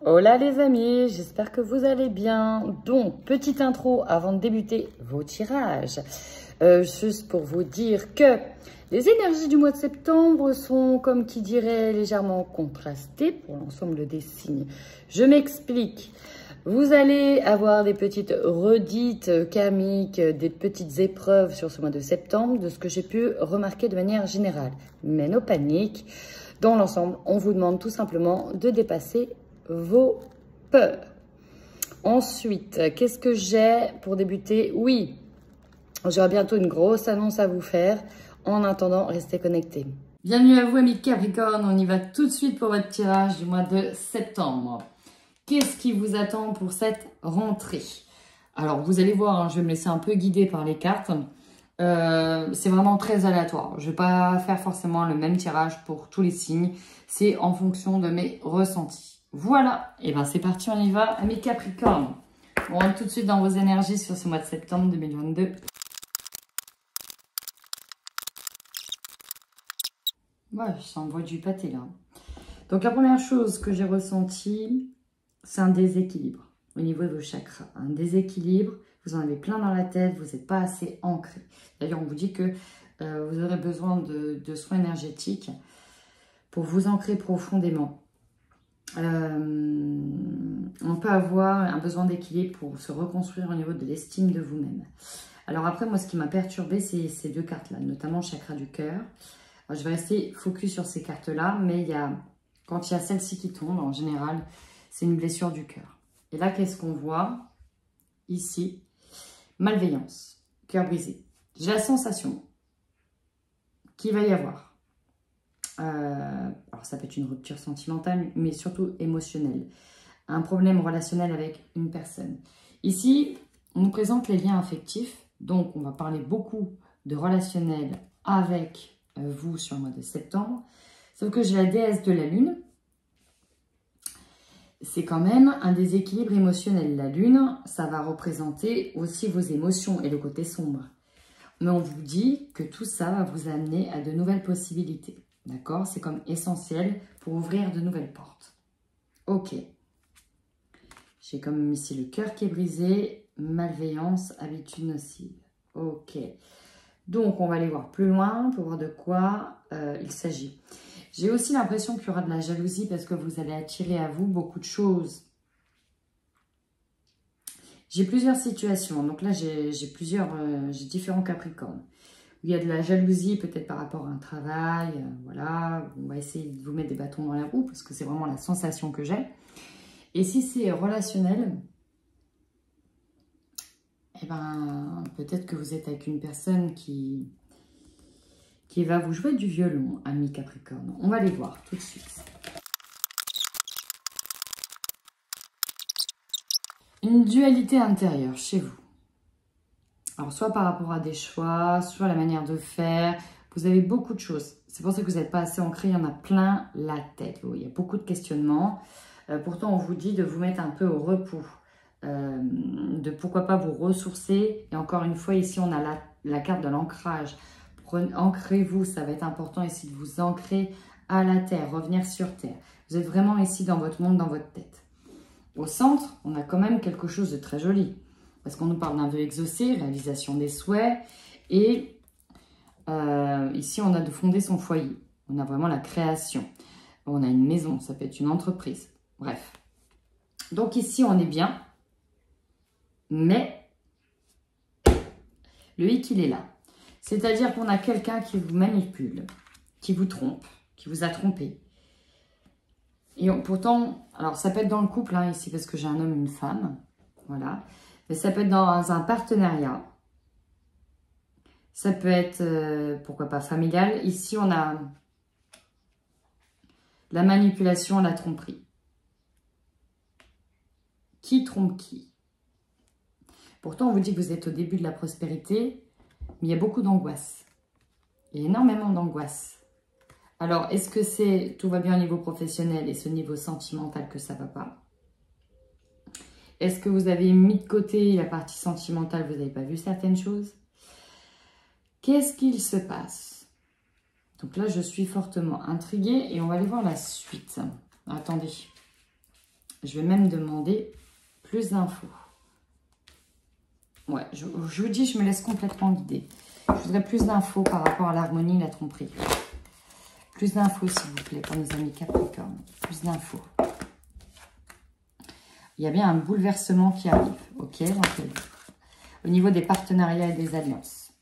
Hola les amis, j'espère que vous allez bien. Donc, petite intro avant de débuter vos tirages. Juste pour vous dire que les énergies du mois de septembre sont, comme qui dirait, légèrement contrastées pour l'ensemble des signes. Je m'explique. Vous allez avoir des petites redites karmiques, des petites épreuves sur ce mois de septembre, de ce que j'ai pu remarquer de manière générale. Mais no panique. Dans l'ensemble, on vous demande tout simplement de dépasser vos peurs. Ensuite, qu'est-ce que j'ai pour débuter? Oui, j'aurai bientôt une grosse annonce à vous faire. En attendant, restez connectés. Bienvenue à vous, amis Capricorne. On y va tout de suite pour votre tirage du mois de septembre. Qu'est-ce qui vous attend pour cette rentrée? Alors, vous allez voir, hein, je vais me laisser un peu guider par les cartes. C'est vraiment très aléatoire. Je ne vais pas faire forcément le même tirage pour tous les signes. C'est en fonction de mes ressentis. Voilà, et bien c'est parti, on y va, amis Capricorne. On rentre tout de suite dans vos énergies sur ce mois de septembre 2022. Ouais, ça envoie du pâté là. Donc la première chose que j'ai ressentie, c'est un déséquilibre au niveau de vos chakras. Un déséquilibre, vous en avez plein dans la tête, vous n'êtes pas assez ancré. D'ailleurs, on vous dit que vous aurez besoin de soins énergétiques pour vous ancrer profondément. On peut avoir un besoin d'équilibre pour se reconstruire au niveau de l'estime de vous-même. Alors après, moi, ce qui m'a perturbée, c'est ces deux cartes-là, notamment le chakra du cœur. Alors, je vais rester focus sur ces cartes-là, mais quand il y a celle-ci qui tombe, en général, c'est une blessure du cœur. Et là, qu'est-ce qu'on voit ici? Malveillance, cœur brisé. J'ai la sensation qu'il va y avoir. Alors ça peut être une rupture sentimentale, mais surtout émotionnelle. Un problème relationnel avec une personne. Ici, on nous présente les liens affectifs. Donc, on va parler beaucoup de relationnel avec vous sur le mois de septembre. Sauf que j'ai la déesse de la lune. C'est quand même un déséquilibre émotionnel. La lune, ça va représenter aussi vos émotions et le côté sombre. Mais on vous dit que tout ça va vous amener à de nouvelles possibilités. D'accord? C'est comme essentiel pour ouvrir de nouvelles portes. Ok. J'ai comme ici le cœur qui est brisé, malveillance, habitude nocive. Ok. Donc, on va aller voir plus loin pour voir de quoi il s'agit. J'ai aussi l'impression qu'il y aura de la jalousie parce que vous allez attirer à vous beaucoup de choses. J'ai plusieurs situations. Donc là, j'ai différents Capricornes. Il y a de la jalousie peut-être par rapport à un travail, voilà, on va essayer de vous mettre des bâtons dans la roue parce que c'est vraiment la sensation que j'ai. Et si c'est relationnel, eh ben, peut-être que vous êtes avec une personne qui va vous jouer du violon, ami Capricorne. On va les voir tout de suite. Une dualité intérieure chez vous. Alors, soit par rapport à des choix, soit la manière de faire. Vous avez beaucoup de choses. C'est pour ça que vous n'êtes pas assez ancré. Il y en a plein la tête. Il y a beaucoup de questionnements. Pourtant, on vous dit de vous mettre un peu au repos. De pourquoi pas vous ressourcer. Et encore une fois, ici, on a la carte de l'ancrage. Ancrez-vous, ça va être important ici de vous ancrer à la terre, revenir sur terre. Vous êtes vraiment ici dans votre monde, dans votre tête. Au centre, on a quand même quelque chose de très joli. Parce qu'on nous parle d'un vœu exaucé, réalisation des souhaits. Et ici, on a de fonder son foyer. On a vraiment la création. On a une maison, ça peut être une entreprise. Bref. Donc ici, on est bien. Mais le hic, il est là. C'est-à-dire qu'on a quelqu'un qui vous manipule, qui vous trompe, qui vous a trompé. Et pourtant, alors ça peut être dans le couple, hein, ici, parce que j'ai un homme et une femme. Voilà. Mais ça peut être dans un partenariat. Ça peut être, pourquoi pas, familial. Ici, on a la manipulation, la tromperie. Qui trompe qui? Pourtant, on vous dit que vous êtes au début de la prospérité, mais il y a beaucoup d'angoisse. Il y a énormément d'angoisse. Alors, est-ce que c'est tout va bien au niveau professionnel et ce niveau sentimental que ça ne va pas? Est-ce que vous avez mis de côté la partie sentimentale, vous n'avez pas vu certaines choses? Qu'est-ce qu'il se passe? Donc là, je suis fortement intriguée et on va aller voir la suite. Attendez. Je vais même demander plus d'infos. Ouais, je vous dis, je me laisse complètement guider. Je voudrais plus d'infos par rapport à l'harmonie, la tromperie. Plus d'infos, s'il vous plaît, pour nos amis Capricorne. Plus d'infos. Il y a bien un bouleversement qui arrive, ok, au niveau des partenariats et des alliances.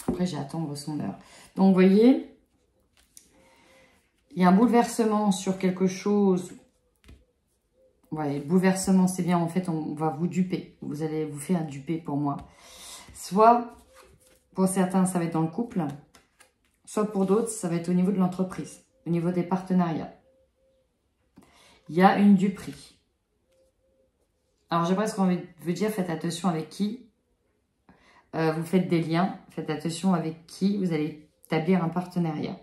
Après, j'ai à attendre son heure. Donc, vous voyez, il y a un bouleversement sur quelque chose. Ouais, bouleversement, c'est bien. En fait, on va vous duper. Vous allez vous faire duper pour moi. Soit, pour certains, ça va être dans le couple. Soit pour d'autres, ça va être au niveau de l'entreprise, au niveau des partenariats. Il y a une duperie. Alors, j'ai presque envie de vous dire, faites attention avec qui vous faites des liens. Faites attention avec qui vous allez établir un partenariat.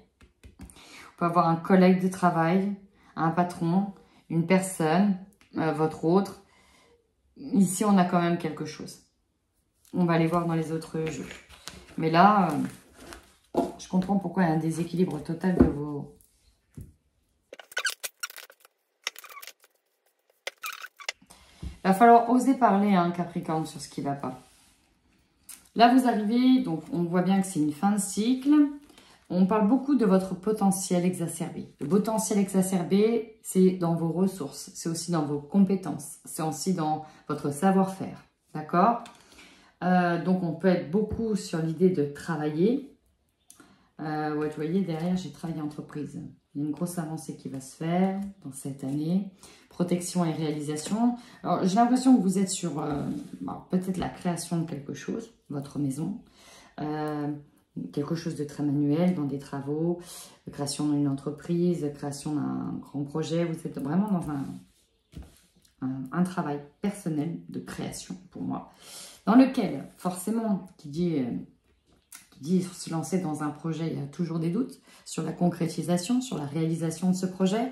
Vous pouvez avoir un collègue de travail, un patron, une personne, votre autre. Ici, on a quand même quelque chose. On va aller voir dans les autres jeux. Mais là, je comprends pourquoi il y a un déséquilibre total de vos... Il va falloir oser parler, hein, Capricorne, sur ce qui ne va pas. Là, vous arrivez, donc on voit bien que c'est une fin de cycle. On parle beaucoup de votre potentiel exacerbé. Le potentiel exacerbé, c'est dans vos ressources, c'est aussi dans vos compétences, c'est aussi dans votre savoir-faire, d'accord? Donc, on peut être beaucoup sur l'idée de travailler. Ouais, vous voyez, derrière, j'ai travaillé entreprise. Il y a une grosse avancée qui va se faire dans cette année. Protection et réalisation. Alors, j'ai l'impression que vous êtes sur peut-être la création de quelque chose, votre maison. Quelque chose de très manuel, dans des travaux, création d'une entreprise, création d'un grand projet. Vous êtes vraiment dans un travail personnel de création pour moi. Dans lequel, forcément, qui dit se lancer dans un projet, il y a toujours des doutes sur la concrétisation, sur la réalisation de ce projet.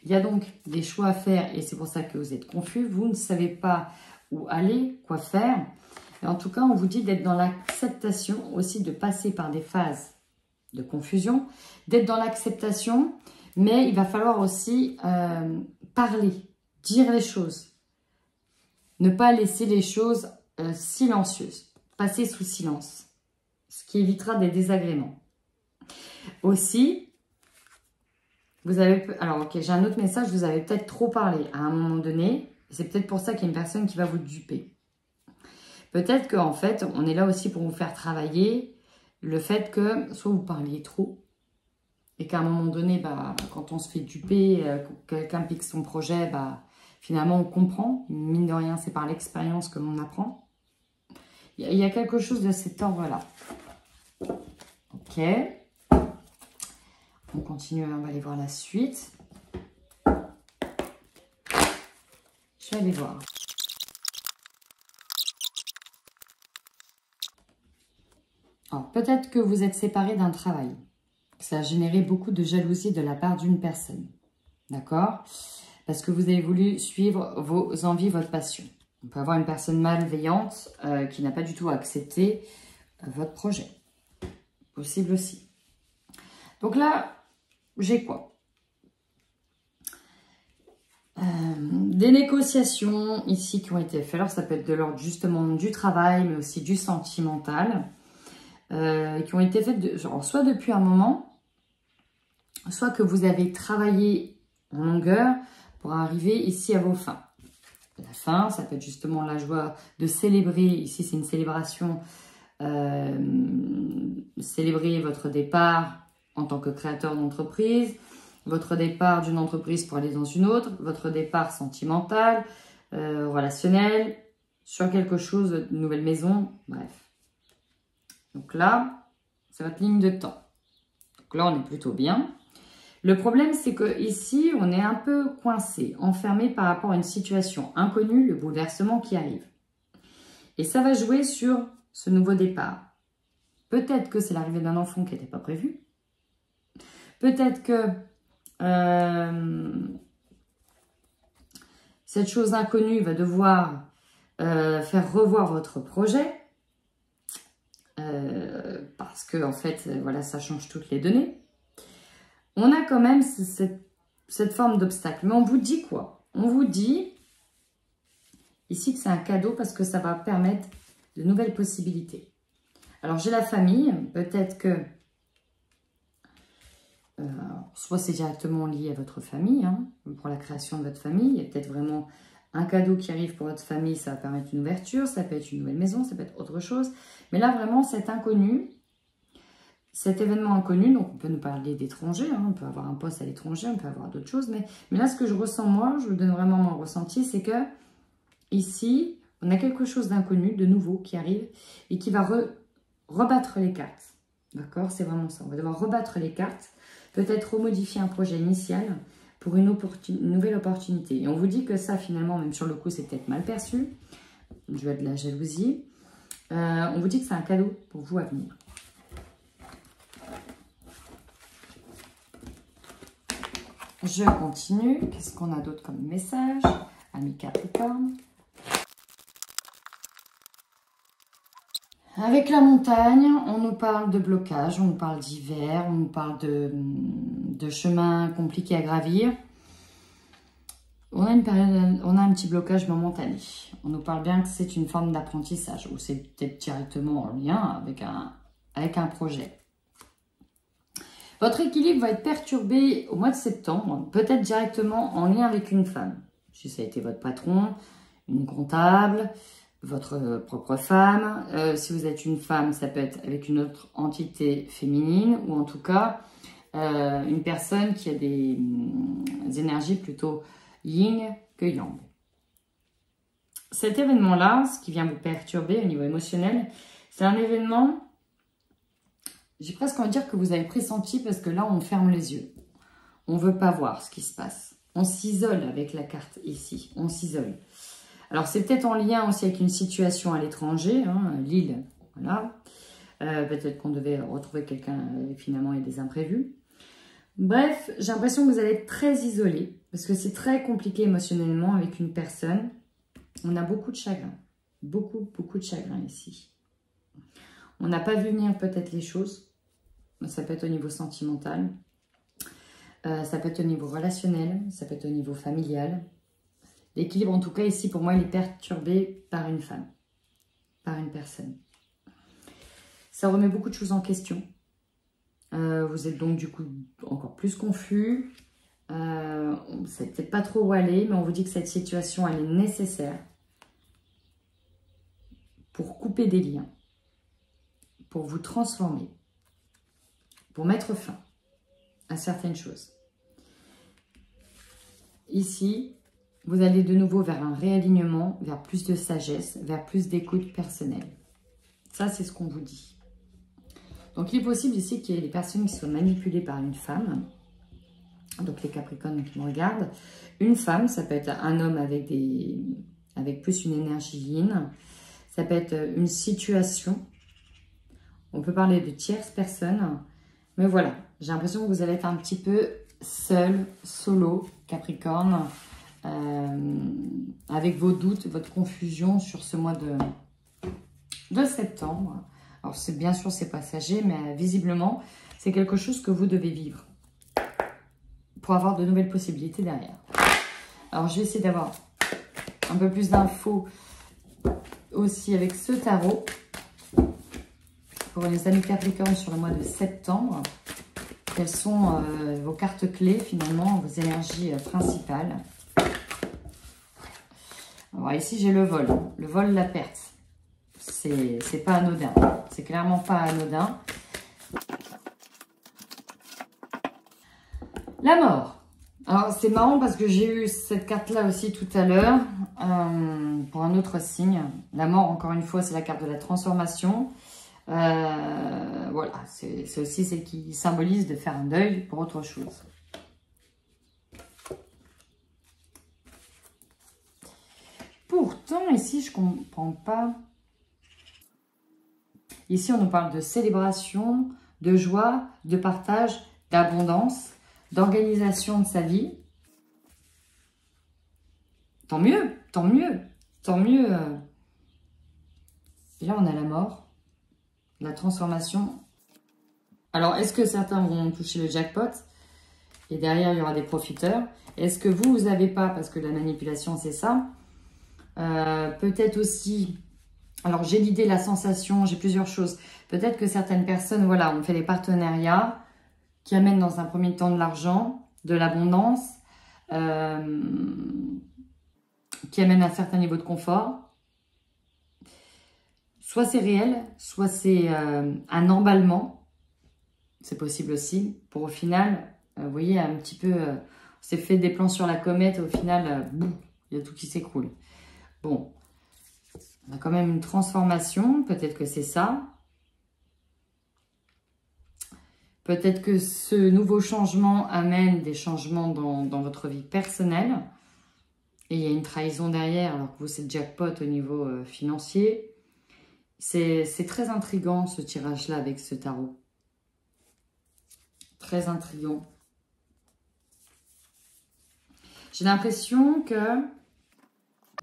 Il y a donc des choix à faire et c'est pour ça que vous êtes confus. Vous ne savez pas où aller, quoi faire. Et en tout cas, on vous dit d'être dans l'acceptation aussi, de passer par des phases de confusion, d'être dans l'acceptation, mais il va falloir aussi parler, dire les choses. Ne pas laisser les choses silencieuses, passer sous silence, ce qui évitera des désagréments. Aussi, vous avez... Alors, ok, j'ai un autre message, vous avez peut-être trop parlé à un moment donné. C'est peut-être pour ça qu'il y a une personne qui va vous duper. Peut-être qu'en fait, on est là aussi pour vous faire travailler le fait que soit vous parliez trop et qu'à un moment donné, quand on se fait duper, que quelqu'un pique son projet, finalement, on comprend. Mine de rien, c'est par l'expérience que l'on apprend. Il y a quelque chose de cet ordre-là. Ok. On continue, on va aller voir la suite. Je vais aller voir. Alors, peut-être que vous êtes séparés d'un travail. Ça a généré beaucoup de jalousie de la part d'une personne. D'accord? Parce que vous avez voulu suivre vos envies, votre passion. On peut avoir une personne malveillante qui n'a pas du tout accepté votre projet. Possible aussi. Donc là, j'ai quoi? Des négociations ici qui ont été faites. Alors, ça peut être de l'ordre justement du travail, mais aussi du sentimental. Qui ont été faites soit depuis un moment, soit que vous avez travaillé en longueur pour arriver ici à vos fins. La fin, ça peut être justement la joie de célébrer. Ici, c'est une célébration. Célébrer votre départ en tant que créateur d'entreprise, votre départ d'une entreprise pour aller dans une autre, votre départ sentimental, relationnel, sur quelque chose, de nouvelle maison, bref. Donc là, c'est votre ligne de temps. Donc là, on est plutôt bien. Le problème, c'est que ici, on est un peu coincé, enfermé par rapport à une situation inconnue, le bouleversement qui arrive. Et ça va jouer sur ce nouveau départ. Peut-être que c'est l'arrivée d'un enfant qui n'était pas prévu. Peut-être que cette chose inconnue va devoir faire revoir votre projet. Parce que, en fait, voilà, ça change toutes les données. On a quand même cette forme d'obstacle. Mais on vous dit quoi? On vous dit ici que c'est un cadeau parce que ça va permettre de nouvelles possibilités. Alors, j'ai la famille. Peut-être que soit c'est directement lié à votre famille, hein, pour la création de votre famille. Il y a peut-être vraiment un cadeau qui arrive pour votre famille. Ça va permettre une ouverture. Ça peut être une nouvelle maison. Ça peut être autre chose. Mais là, vraiment, cet inconnu... Cet événement inconnu, donc on peut nous parler d'étrangers, hein, on peut avoir un poste à l'étranger, on peut avoir d'autres choses, mais là ce que je ressens moi, je vous donne vraiment mon ressenti, c'est que ici, on a quelque chose d'inconnu, de nouveau qui arrive et qui va rebattre les cartes, d'accord? C'est vraiment ça, on va devoir rebattre les cartes, peut-être remodifier un projet initial pour une nouvelle opportunité. Et on vous dit que ça finalement, même sur le coup, c'est peut-être mal perçu, je vais de la jalousie, on vous dit que c'est un cadeau pour vous à venir. Je continue. Qu'est-ce qu'on a d'autre comme message? Amis Capricorne. Avec la montagne, on nous parle de blocage, on nous parle d'hiver, on nous parle de chemins compliqués à gravir. On a une période, on a un petit blocage momentané. On nous parle bien que c'est une forme d'apprentissage ou c'est peut-être directement en lien avec un projet. Votre équilibre va être perturbé au mois de septembre, peut-être directement en lien avec une femme. Si ça a été votre patron, une comptable, votre propre femme. Si vous êtes une femme, ça peut être avec une autre entité féminine ou en tout cas une personne qui a des énergies plutôt yin que yang. Cet événement-là, ce qui vient vous perturber au niveau émotionnel, c'est un événement... J'ai presque envie de dire que vous avez pressenti parce que là, on ferme les yeux. On ne veut pas voir ce qui se passe. On s'isole avec la carte ici. On s'isole. Alors, c'est peut-être en lien aussi avec une situation à l'étranger. Hein, Lille, voilà. Peut-être qu'on devait retrouver quelqu'un et finalement il y a des imprévus. Bref, j'ai l'impression que vous allez être très isolé parce que c'est très compliqué émotionnellement avec une personne. On a beaucoup de chagrin. Beaucoup de chagrin ici. On n'a pas vu venir peut-être les choses. Ça peut être au niveau sentimental, ça peut être au niveau relationnel, ça peut être au niveau familial. L'équilibre, en tout cas, ici, pour moi, il est perturbé par une femme, par une personne. Ça remet beaucoup de choses en question. Vous êtes donc, du coup, encore plus confus. Vous ne savez peut-être pas trop où aller, mais on vous dit que cette situation, elle est nécessaire pour couper des liens, pour vous transformer, pour mettre fin à certaines choses. Ici, vous allez de nouveau vers un réalignement, vers plus de sagesse, vers plus d'écoute personnelle. Ça, c'est ce qu'on vous dit. Donc, il est possible ici qu'il y ait des personnes qui soient manipulées par une femme. Donc, les Capricornes qui me regardent. Une femme, ça peut être un homme avec plus une énergie yin. Ça peut être une situation. On peut parler de tierces personnes. Mais voilà, j'ai l'impression que vous allez être un petit peu seul, solo, Capricorne, avec vos doutes, votre confusion sur ce mois de septembre. Alors, bien sûr, c'est passager, mais visiblement, c'est quelque chose que vous devez vivre pour avoir de nouvelles possibilités derrière. Alors, je vais essayer d'avoir un peu plus d'infos aussi avec ce tarot. Pour les amis Capricorne sur le mois de septembre, quelles sont vos cartes clés finalement, vos énergies principales? Alors ici j'ai le vol, la perte. C'est pas anodin, c'est clairement pas anodin. La mort. Alors c'est marrant parce que j'ai eu cette carte là aussi tout à l'heure pour un autre signe. La mort, encore une fois, c'est la carte de la transformation. Voilà, c'est aussi celle qui symbolise de faire un deuil pour autre chose. Pourtant, ici, je comprends pas. Ici, on nous parle de célébration, de joie, de partage, d'abondance, d'organisation de sa vie. Tant mieux, tant mieux, tant mieux. Et là, on a la mort. La transformation. Alors, est-ce que certains vont toucher le jackpot? Et derrière, il y aura des profiteurs. Est-ce que vous n'avez pas, parce que la manipulation, c'est ça. Peut-être aussi, alors j'ai l'idée, la sensation, j'ai plusieurs choses. Peut-être que certaines personnes, voilà, ont fait des partenariats qui amènent dans un premier temps de l'argent, de l'abondance, qui amènent un certain niveau de confort. Soit c'est réel, soit c'est un emballement. C'est possible aussi. Pour au final, vous voyez, un petit peu, on s'est fait des plans sur la comète et au final, boum, il y a tout qui s'écroule. Bon, on a quand même une transformation. Peut-être que c'est ça. Peut-être que ce nouveau changement amène des changements dans votre vie personnelle. Et il y a une trahison derrière, alors que vous, c'est jackpot au niveau financier. C'est très intriguant, ce tirage-là, avec ce tarot. Très intriguant. J'ai l'impression que,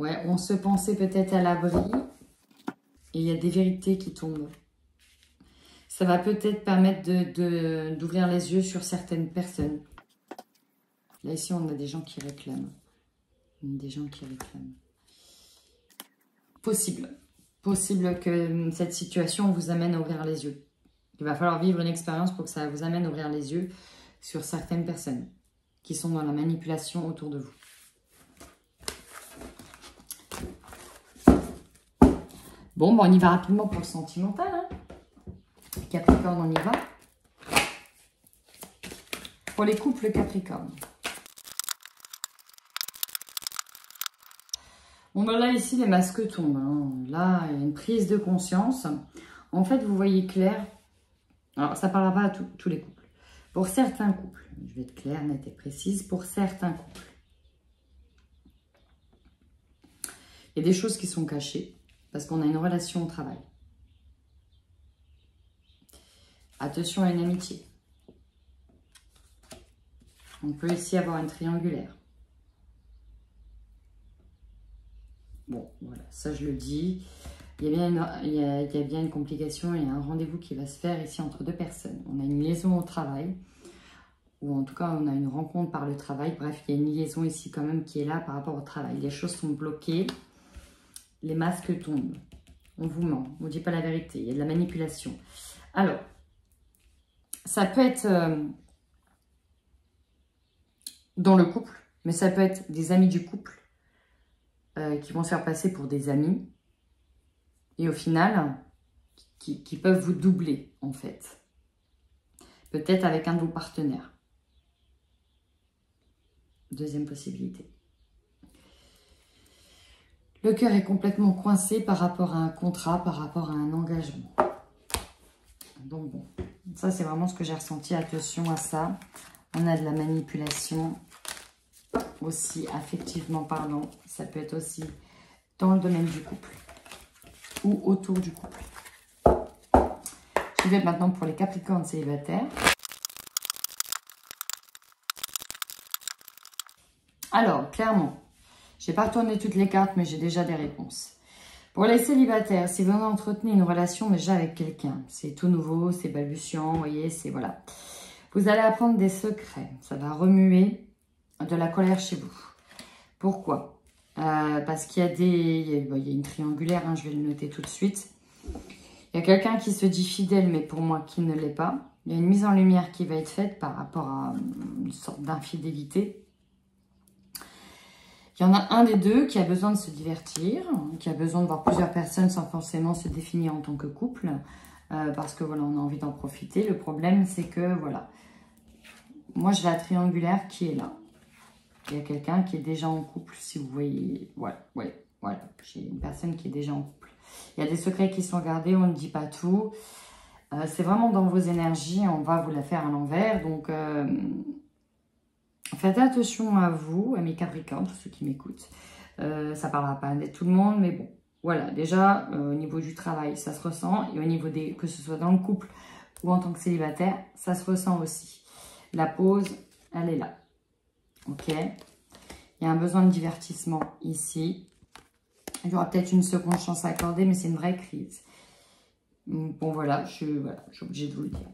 ouais, on se pensait peut-être à l'abri. Et il y a des vérités qui tombent. Ça va peut-être permettre d'ouvrir les yeux sur certaines personnes. Là, ici, on a des gens qui réclament. Des gens qui réclament. Possible. Possible que cette situation vous amène à ouvrir les yeux. Il va falloir vivre une expérience pour que ça vous amène à ouvrir les yeux sur certaines personnes qui sont dans la manipulation autour de vous. Bon, on y va rapidement pour le sentimental. Hein. Capricorne, on y va. Pour les couples Capricorne. Bon, ben là, ici, les masques tombent. Hein. Là, il y a une prise de conscience. En fait, vous voyez clair. Alors, ça ne parlera pas à tous les couples. Pour certains couples, je vais être claire, nette et précise. Pour certains couples, il y a des choses qui sont cachées parce qu'on a une relation au travail. Attention à une amitié. On peut ici avoir une triangulaire. Bon, voilà, ça je le dis. Il y a bien une complication et un rendez-vous qui va se faire ici entre deux personnes. On a une liaison au travail, ou en tout cas on a une rencontre par le travail. Bref, il y a une liaison ici quand même qui est là par rapport au travail. Les choses sont bloquées, les masques tombent. On vous ment, on ne dit pas la vérité, il y a de la manipulation. Alors, ça peut être dans le couple, mais ça peut être des amis du couple qui vont se faire passer pour des amis et au final, qui peuvent vous doubler en fait. Peut-être avec un de vos partenaires. Deuxième possibilité. Le cœur est complètement coincé par rapport à un contrat, par rapport à un engagement. Donc bon, ça c'est vraiment ce que j'ai ressenti. Attention à ça. On a de la manipulation aussi affectivement parlant. Ça peut être aussi dans le domaine du couple ou autour du couple. Je vais maintenant pour les Capricornes célibataires. Alors, clairement, je n'ai pas retourné toutes les cartes, mais j'ai déjà des réponses. Pour les célibataires, si vous entretenez une relation déjà avec quelqu'un, c'est tout nouveau, c'est balbutiant, vous voyez, c'est voilà. Vous allez apprendre des secrets, ça va remuer de la colère chez vous. Pourquoi? Parce qu'il y a il y a une triangulaire, hein, je vais le noter tout de suite. Il y a quelqu'un qui se dit fidèle, mais pour moi qui ne l'est pas. Il y a une mise en lumière qui va être faite par rapport à une sorte d'infidélité. Il y en a un des deux qui a besoin de se divertir, qui a besoin de voir plusieurs personnes sans forcément se définir en tant que couple, parce que voilà, on a envie d'en profiter. Le problème, c'est que voilà, moi j'ai la triangulaire qui est là. Il y a quelqu'un qui est déjà en couple, si vous voyez. Voilà. J'ai une personne qui est déjà en couple. Il y a des secrets qui sont gardés, on ne dit pas tout. C'est vraiment dans vos énergies, on va vous la faire à l'envers. Donc, faites attention à vous, à mes Capricornes, tous ceux qui m'écoutent. Ça ne parlera pas à tout le monde, mais bon. Voilà, déjà, au niveau du travail, ça se ressent. Et au niveau que ce soit dans le couple ou en tant que célibataire, ça se ressent aussi. La pause, elle est là. Ok, il y a un besoin de divertissement ici. Il y aura peut-être une seconde chance à accorder, mais c'est une vraie crise. Bon, voilà, je suis obligée de vous le dire.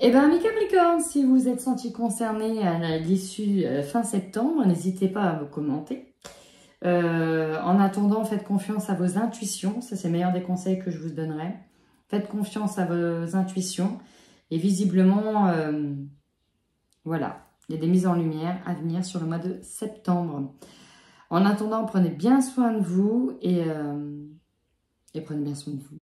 Eh bien, mes Capricornes, si vous êtes sentis concernés à l'issue fin septembre, n'hésitez pas à me commenter. En attendant, faites confiance à vos intuitions. Ça, c'est le meilleur des conseils que je vous donnerai. Faites confiance à vos intuitions. Et visiblement, voilà, il y a des mises en lumière à venir sur le mois de septembre. En attendant, prenez bien soin de vous et prenez bien soin de vous.